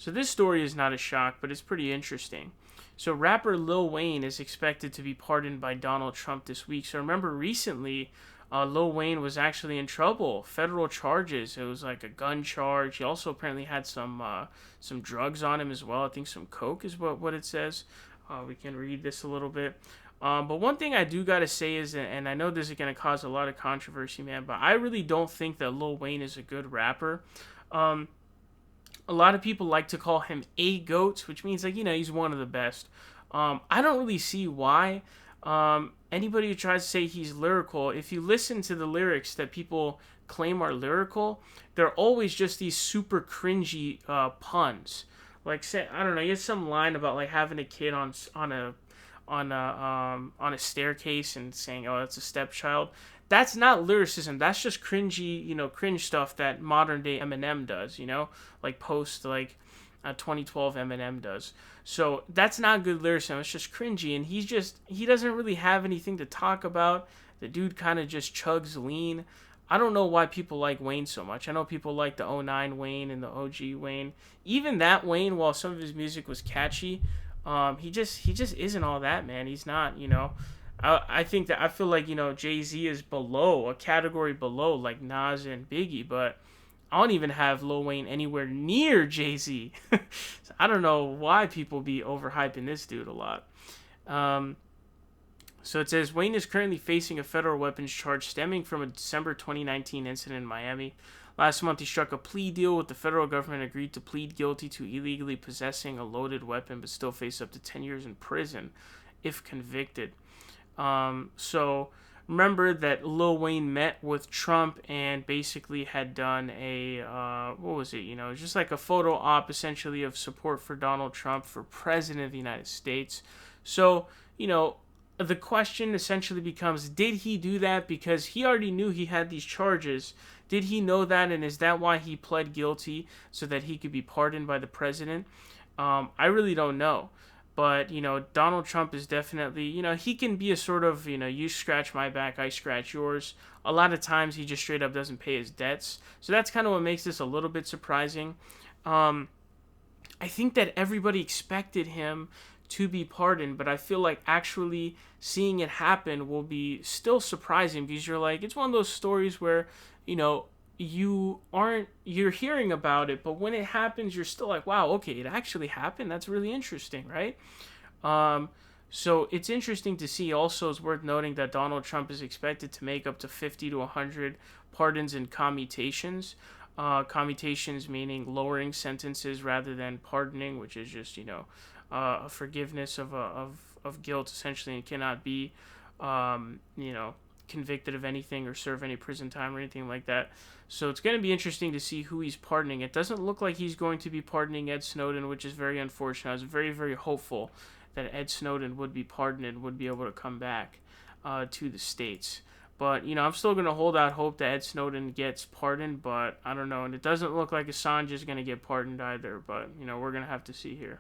So this story is not a shock, but it's pretty interesting. So rapper Lil Wayne is expected to be pardoned by Donald Trump this week. So remember recently, Lil Wayne was actually in trouble, federal charges. It was like a gun charge. He also apparently had some drugs on him as well. I think some coke is what it says. We can read this a little bit. But one thing I do gotta say is, and I know this is gonna cause a lot of controversy, man, but I really don't think that Lil Wayne is a good rapper. Um, a lot of people like to call him a goat, which means like he's one of the best. I don't really see why. Anybody who tries to say he's lyrical, if you listen to the lyrics that people claim are lyrical, they're always just these super cringy puns. Like say I don't know, he has some line about like having a kid on a staircase and saying, "Oh, that's a stepchild." That's not lyricism. That's just cringy, cringe stuff that modern day Eminem does. Like post like 2012 Eminem does. So that's not good lyricism. It's just cringy, and he doesn't really have anything to talk about. The dude kind of just chugs lean. I don't know why people like Wayne so much. I know people like the '09 Wayne and the OG Wayne. Even that Wayne, while some of his music was catchy, he just isn't all that, man. He's not, I think that I feel like Jay-Z is below a category below like Nas and Biggie, but I don't even have Lil Wayne anywhere near Jay-Z. So I don't know why people be overhyping this dude a lot. So it says Wayne is currently facing a federal weapons charge stemming from a December 2019 incident in Miami. Last month, he struck a plea deal with the federal government, agreed to plead guilty to illegally possessing a loaded weapon, but still face up to 10 years in prison if convicted. So remember that Lil Wayne met with Trump and basically had done a, what was it? It was just like a photo op essentially of support for Donald Trump for president of the United States. So, the question essentially becomes, did he do that because he already knew he had these charges? Did he know that, and is that why he pled guilty so that he could be pardoned by the president? I really don't know. But, Donald Trump is definitely, he can be a sort of, you scratch my back, I scratch yours. A lot of times he just straight up doesn't pay his debts. So that's kind of what makes this a little bit surprising. I think that everybody expected him to be pardoned, but I feel like actually seeing it happen will be still surprising because you're like, it's one of those stories where, you're hearing about it, but when it happens, you're still like, wow, okay, it actually happened. That's really interesting, right? So it's interesting to see. Also, it's worth noting that Donald Trump is expected to make up to 50 to 100 pardons and commutations. Commutations meaning lowering sentences rather than pardoning, which is just, a forgiveness of guilt essentially, and cannot be, convicted of anything or serve any prison time or anything like that. So it's going to be interesting to see who he's pardoning. It doesn't look like he's going to be pardoning Ed Snowden, which is very unfortunate. I was very, very hopeful that Ed Snowden would be pardoned and would be able to come back to the States. But, I'm still going to hold out hope that Ed Snowden gets pardoned, but I don't know. And it doesn't look like Assange is going to get pardoned either, but, we're going to have to see here.